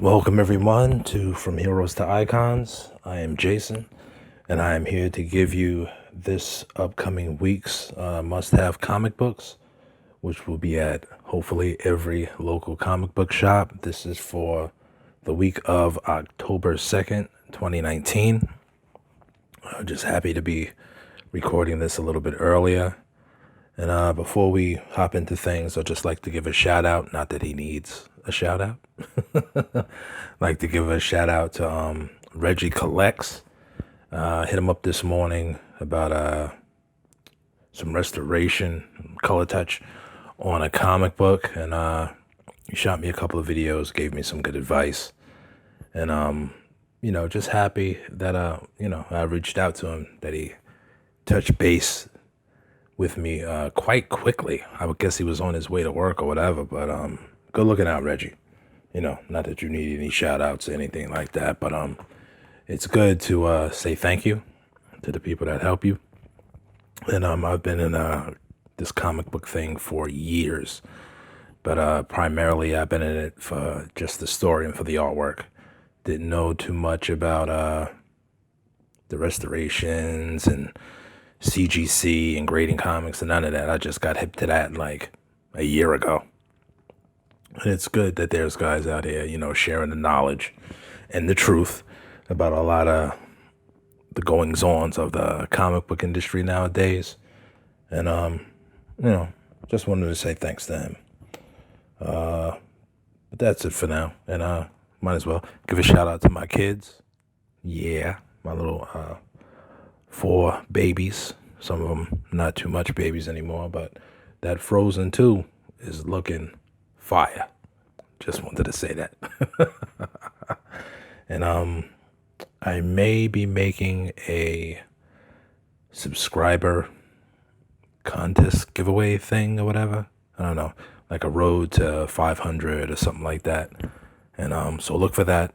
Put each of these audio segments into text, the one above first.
Welcome everyone to From Heroes to Icons. I am Jason, and I am here to give you this upcoming week's must-have comic books, which will be at hopefully every local comic book shop. This is for the week of October 2nd, 2019. I'm just happy to be recording this a little bit earlier. And before we hop into things, I'd just like to give a shout out. Not that he needs a shout out. Like to give a shout out to Reggie Collects. Hit him up this morning about some restoration, color touch on a comic book, and he shot me a couple of videos, gave me some good advice, and just happy that I reached out to him, that he touched base with me quite quickly. I would guess he was on his way to work or whatever, but good looking out, Reggie. Not that you need any shout outs or anything like that, but it's good to say thank you to the people that help you. And I've been in this comic book thing for years, but primarily I've been in it for just the story and for the artwork. Didn't know too much about the restorations and CGC and grading comics and none of that. I just got hip to that like a year ago. And it's good that there's guys out here, sharing the knowledge and the truth about a lot of the goings-ons of the comic book industry nowadays. And, just wanted to say thanks to him. But that's it for now. And might as well give a shout out to my kids. Yeah, my little 4 babies. Some of them not too much babies anymore, but that Frozen 2 is looking fire. Just wanted to say that. And I may be making a subscriber contest giveaway thing or whatever. I don't know, like a road to 500 or something like that. And so look for that.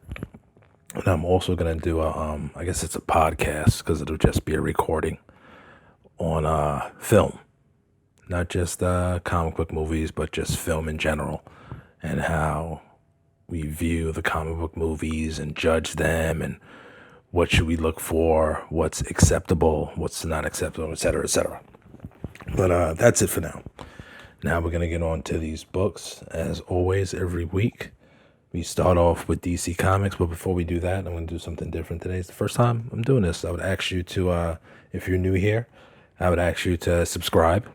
And I'm also gonna do I guess it's a podcast, because it'll just be a recording on film, not just comic book movies, but just film in general, and how we view the comic book movies and judge them, and what should we look for, what's acceptable, what's not acceptable, etc., etc. But that's it for now. Now we're gonna get on to these books. As always, every week we start off with DC Comics, but before we do that, I'm going to do something different today. It's the first time I'm doing this. I would ask you to, if you're new here, I would ask you to subscribe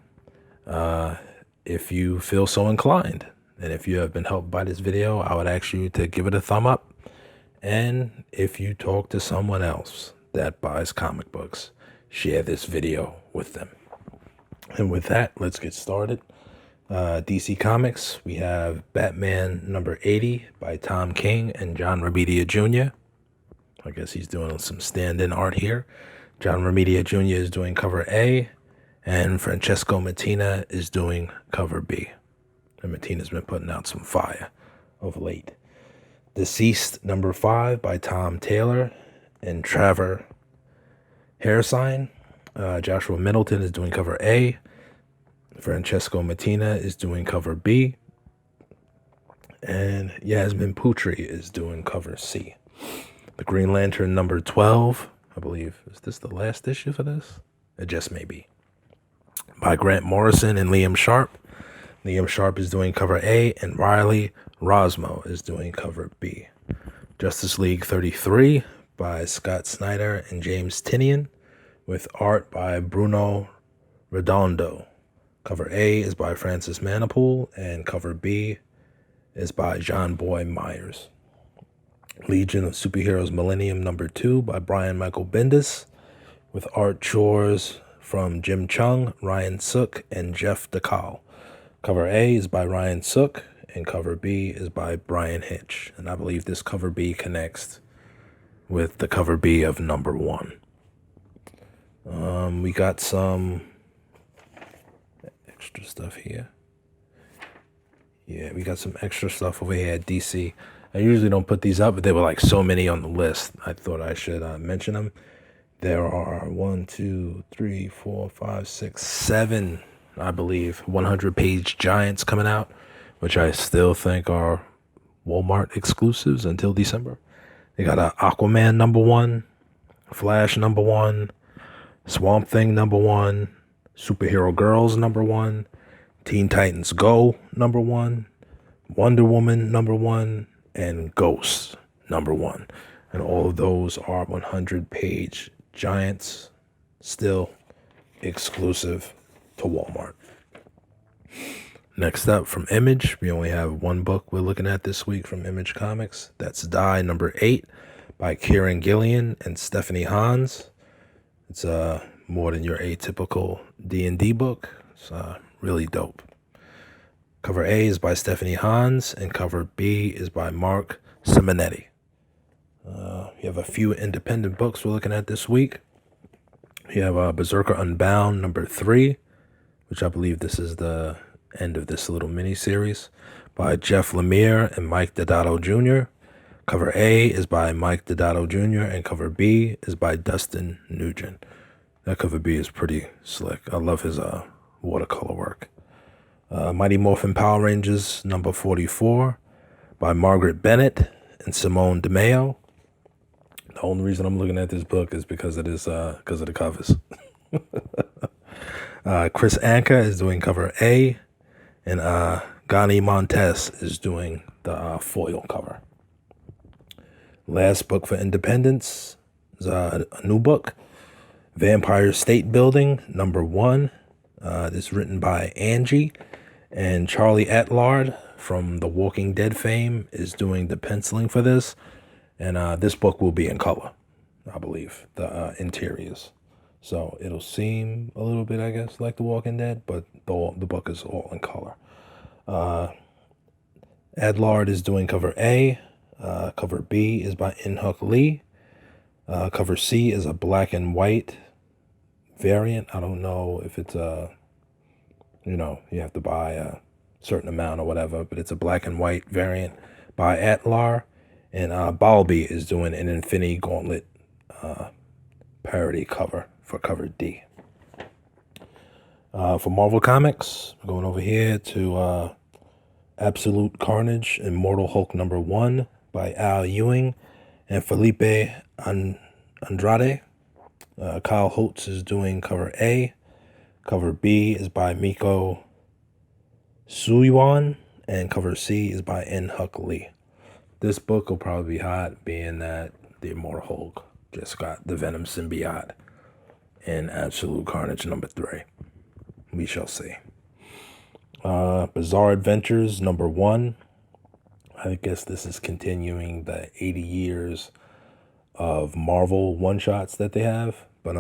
if you feel so inclined. And if you have been helped by this video, I would ask you to give it a thumb up. And if you talk to someone else that buys comic books, share this video with them. And with that, let's get started. DC Comics, we have Batman number 80 by Tom King and John Romita Jr. I guess he's doing some stand-in art here. John Romita Jr. is doing cover A, and Francesco Mattina is doing cover B. And Mattina's been putting out some fire of late. Deceased number 5 by Tom Taylor and Trevor Hairsine. Joshua Middleton is doing cover A. Francesco Mattina is doing cover B. And Yasmin Putri is doing cover C. The Green Lantern number 12, I believe. Is this the last issue for this? It just may be. By Grant Morrison and Liam Sharp. Liam Sharp is doing cover A, and Riley Rosmo is doing cover B. Justice League 33 by Scott Snyder and James Tynion, with art by Bruno Redondo. Cover A is by Francis Manapul, and cover B is by John Boy Myers. Legion of Superheroes Millennium number 2 by Brian Michael Bendis, with art chores from Jim Chung, Ryan Sook, and Jeff DeCal. Cover A is by Ryan Sook, and cover B is by Brian Hitch. And I believe this cover B connects with the cover B of number 1. We got some extra stuff here. Yeah, we got some extra stuff over here at DC. I usually don't put these up, but there were like so many on the list. I thought I should mention them. There are 1, 2, 3, 4, 5, 6, 7, I believe, 100-page giants coming out, which I still think are Walmart exclusives until December. They got a Aquaman #1, Flash #1, Swamp Thing #1, Superhero Girls #1, Teen Titans Go #1, Wonder Woman #1, and Ghost #1. And all of those are 100-page giants, still exclusive to Walmart. Next up, from Image, we only have one book we're looking at this week from Image Comics. That's Die #8 by Kieran Gillian and Stephanie Hans. It's more than your atypical D&D book. It's really dope. Cover A is by Stephanie Hans, and cover B is by Mark Simonetti. You have a few independent books we're looking at this week. You have Berserker Unbound #3, which I believe this is the end of this little mini-series, by Jeff Lemire and Mike Deodato Jr. Cover A is by Mike Deodato Jr., and cover B is by Dustin Nugent. That cover B is pretty slick. I love his watercolor work. Mighty Morphin Power Rangers #44 by Margaret Bennett and Simone DeMeo. The only reason I'm looking at this book is because of the covers. Chris Anka is doing cover A, and Gani Montes is doing the foil cover. Last book for independence is a new book, Vampire State Building #1. This is written by Angie, and Charlie Atlard from The Walking Dead fame is doing the penciling for this. And this book will be in color, I believe, the interiors. So it'll seem a little bit, I guess, like The Walking Dead, but the book is all in color. Adlard is doing cover A. Cover B is by In-Huk Lee. Cover C is a black and white variant. I don't know if it's you have to buy a certain amount or whatever, but it's a black and white variant by Atlar. And Balby is doing an Infinity Gauntlet parody cover for cover D. For Marvel Comics, we're going over here to Absolute Carnage, Immortal Hulk #1 by Al Ewing and Felipe Andrade. Kyle Holtz is doing cover A. Cover B is by Miko Suyuan, and cover C is by In-Huk Lee. This book will probably be hot, being that the Immortal Hulk just got the Venom symbiote in Absolute Carnage #3. We shall see. Bizarre Adventures #1. I guess this is continuing the 80 years of Marvel one-shots that they have. But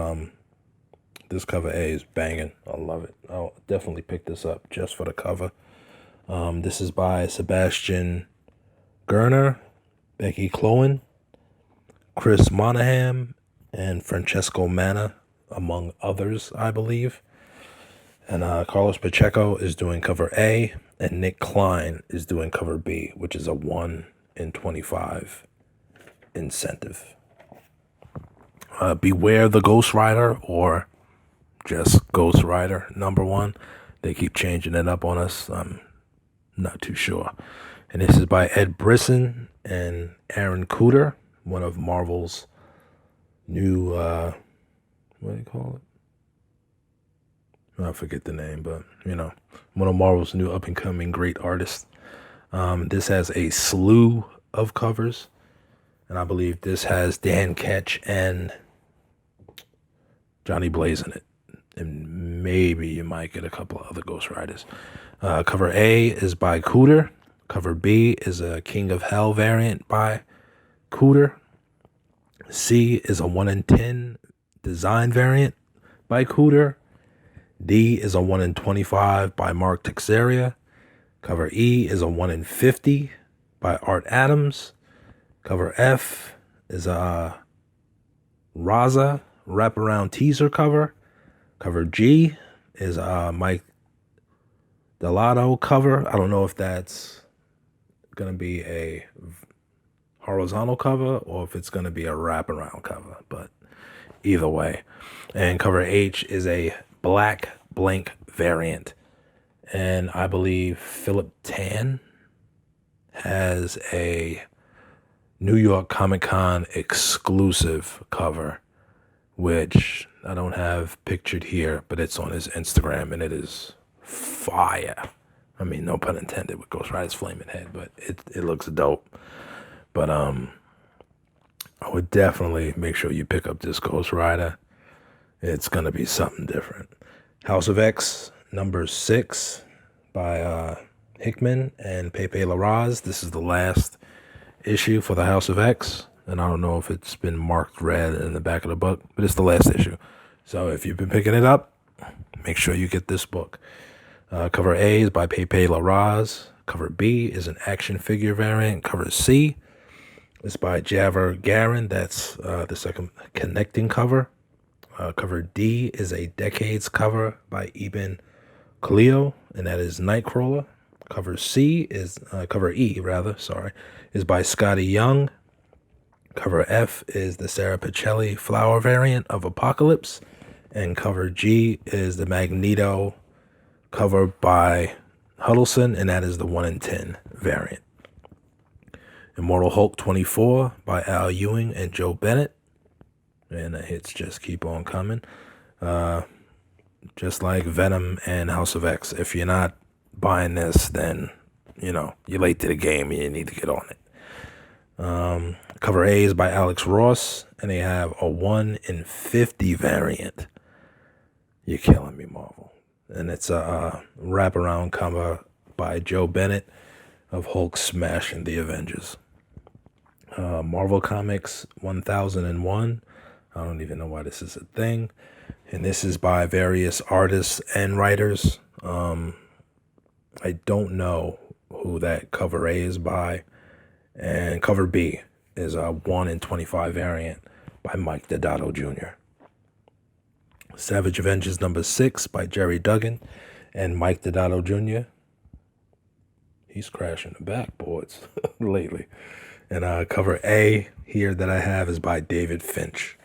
this cover A is banging. I love it. I'll definitely pick this up just for the cover. This is by Sebastian Gerner, Becky Clohan, Chris Monahan, and Francesco Manna, among others, I believe. And Carlos Pacheco is doing cover A, and Nick Klein is doing cover B, which is a 1 in 25 incentive. Beware the Ghost Rider, or just Ghost Rider #1. They keep changing it up on us. I'm not too sure. And this is by Ed Brisson and Aaron Kuder, one of Marvel's new, what do you call it? I forget the name, but, one of Marvel's new up-and-coming great artists. This has a slew of covers, and I believe this has Dan Ketch and Johnny Blaze in it. And maybe you might get a couple of other Ghost Riders. Cover A is by Kuder. Cover B is a King of Hell variant by Kuder. C is a 1 in 10 design variant by Kuder. D is a 1 in 25 by Mark Texeria. Cover E is a 1 in 50 by Art Adams. Cover F is a Raza wraparound teaser cover. Cover G is a Mike Delato cover. I don't know if that's going to be a horizontal cover or if it's going to be a wraparound cover, but either way. And cover H is a black blank variant, and I believe Philip Tan has a New York Comic Con exclusive cover, which I don't have pictured here, but it's on his Instagram, and it is fire. I mean, no pun intended with Ghost Rider's flaming head, but it looks dope. But I would definitely make sure you pick up this Ghost Rider. It's gonna be something different. House of X number 6 by Hickman and Pepe Larraz. This is the last issue for the House of X, and I don't know if it's been marked red in the back of the book, but it's the last issue. So if you've been picking it up, make sure you get this book. Cover A is by Pepe Larraz. Cover B is an action figure variant. Cover C is by Javer Garin. That's the second connecting cover. Cover D is a Decades cover by Eben Khalil, and that is Nightcrawler. Cover E is by Scotty Young. Cover F is the Sarah Pichelli flower variant of Apocalypse, and cover G is the Magneto cover by Huddleston, and that is the 1 in 10 variant. Immortal Hulk 24 by Al Ewing and Joe Bennett, and the hits just keep on coming. Just like Venom and House of X. If you're not buying this, then, you're late to the game and you need to get on it. Cover A is by Alex Ross, and they have a 1 in 50 variant. You're killing me, Marvel. And it's a wraparound cover by Joe Bennett of Hulk smashing the Avengers. Marvel Comics 1001. I don't even know why this is a thing. And this is by various artists and writers. I don't know who that cover A is by. And cover B is a 1 in 25 variant by Mike Deodato Jr. Savage Avengers number 6 by Jerry Duggan and Mike Deodato Jr. He's crashing the backboards lately. And cover A here that I have is by David Finch.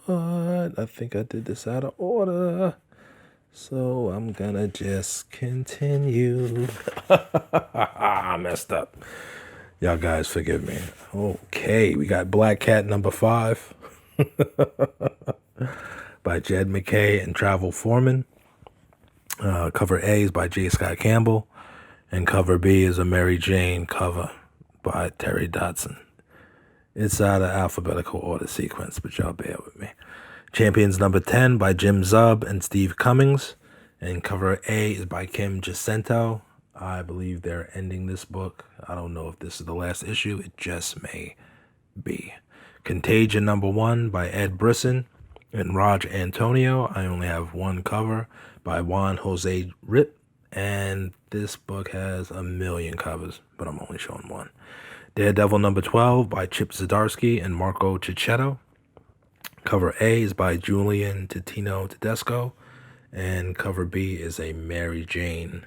But I think I did this out of order, so I'm gonna just continue. I messed up. Y'all guys forgive me. Okay, we got Black Cat number 5 by Jed McKay and Travel Foreman. Cover A is by J. Scott Campbell, and cover B is a Mary Jane cover by Terry Dodson. It's out of alphabetical order sequence, but y'all bear with me. Champions number 10 by Jim Zub and Steve Cummings, and cover A is by Kim Jacinto. I believe they're ending this book. I don't know if this is the last issue. It just may be. Contagion number 1 by Ed Brisson and Raj Antonio. I only have one cover by Juan Jose Rip, and this book has a million covers, but I'm only showing one. Daredevil number 12 by Chip Zdarsky and Marco Cicchetto. Cover A is by Julian Titino Tedesco, and cover B is a Mary Jane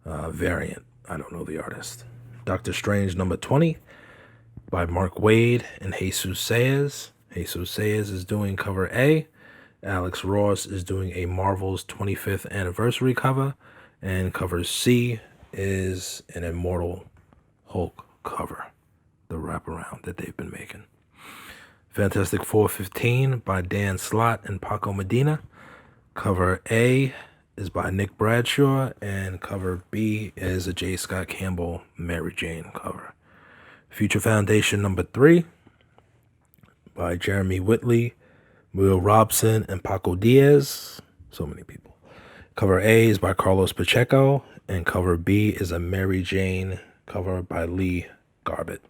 variant. I don't know the artist. Doctor Strange number 20 by Mark Waid and Jesus Sayers. Jesus Sayers is doing cover A. Alex Ross is doing a Marvel's 25th anniversary cover, and cover C is an Immortal Hulk cover, the wraparound that they've been making. Fantastic Four 15 by Dan Slott and Paco Medina. Cover A is by Nick Bradshaw, and cover B is a J. Scott Campbell Mary Jane cover. Future Foundation number 3 by Jeremy Whitley, Will Robson, and Paco Diaz. So many people. Cover A is by Carlos Pacheco, and cover B is a Mary Jane cover by Lee Garbett.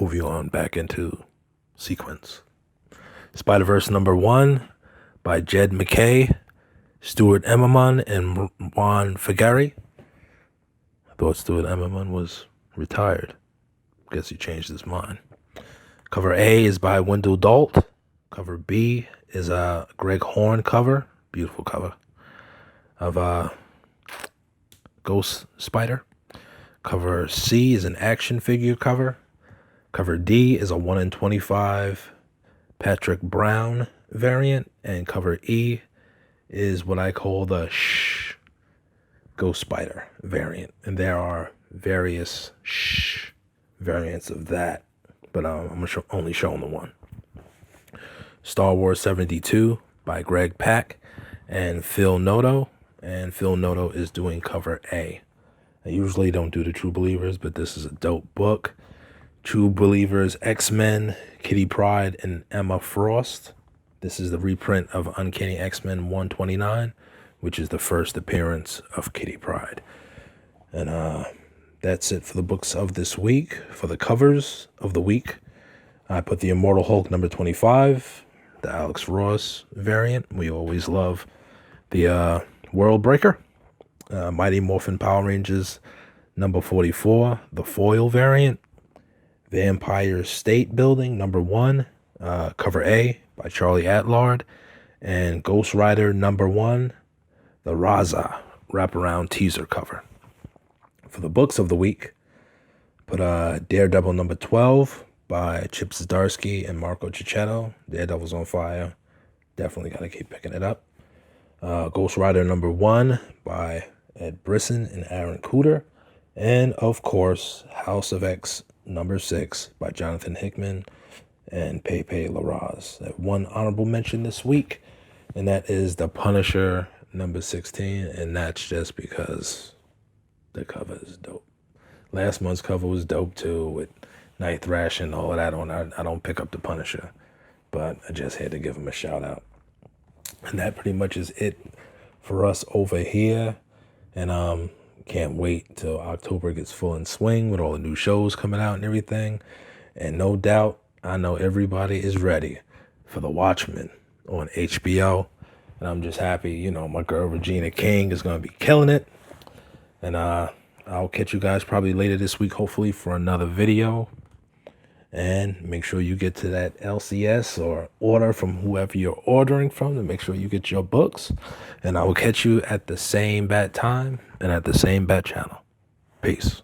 Moving on back into sequence. Spider-Verse number 1 by Jed McKay, Stuart Emmerman, and Juan Figari. I thought Stuart Emmerman was retired. Guess he changed his mind. Cover A is by Wendell Dalt. Cover B is a Greg Horn cover. Beautiful cover of Ghost Spider. Cover C is an action figure cover. Cover D is a 1 in 25 Patrick Brown variant. And cover E is what I call the Ghost Spider variant. And there are various variants of that, but I'm only showing the one. Star Wars 72 by Greg Pak and Phil Noto. And Phil Noto is doing cover A. I usually don't do the True Believers, but this is a dope book. True Believers, X-Men, Kitty Pryde, and Emma Frost. This is the reprint of Uncanny X-Men 129, which is the first appearance of Kitty Pryde. And that's it for the books of this week. For the covers of the week, I put the Immortal Hulk number 25, the Alex Ross variant. We always love the World Breaker. Mighty Morphin Power Rangers number 44, the foil variant. Vampire State Building number 1, cover A by Charlie Atlard. And Ghost Rider number 1, the Raza wraparound teaser cover. For the books of the week, put Daredevil number 12 by Chip Zdarsky and Marco Cicchetto. Daredevil's on fire. Definitely got to keep picking it up. Ghost Rider number 1 by Ed Brisson and Aaron Cooter. And, of course, House of X number 6 by Jonathan Hickman and Pepe Larraz. I have one honorable mention this week, and that is The Punisher number 16, and that's just because the cover is dope. Last month's cover was dope, too, with Night Thrash and all of that on. I don't pick up The Punisher, but I just had to give him a shout-out. And that pretty much is it for us over here. And can't wait till October gets full in swing with all the new shows coming out and everything. And no doubt, I know everybody is ready for The Watchmen on HBO. And I'm just happy, my girl Regina King is going to be killing it. And I'll catch you guys probably later this week, hopefully, for another video. And make sure you get to that LCS or order from whoever you're ordering from to make sure you get your books. And I will catch you at the same bat time and at the same bat channel. Peace.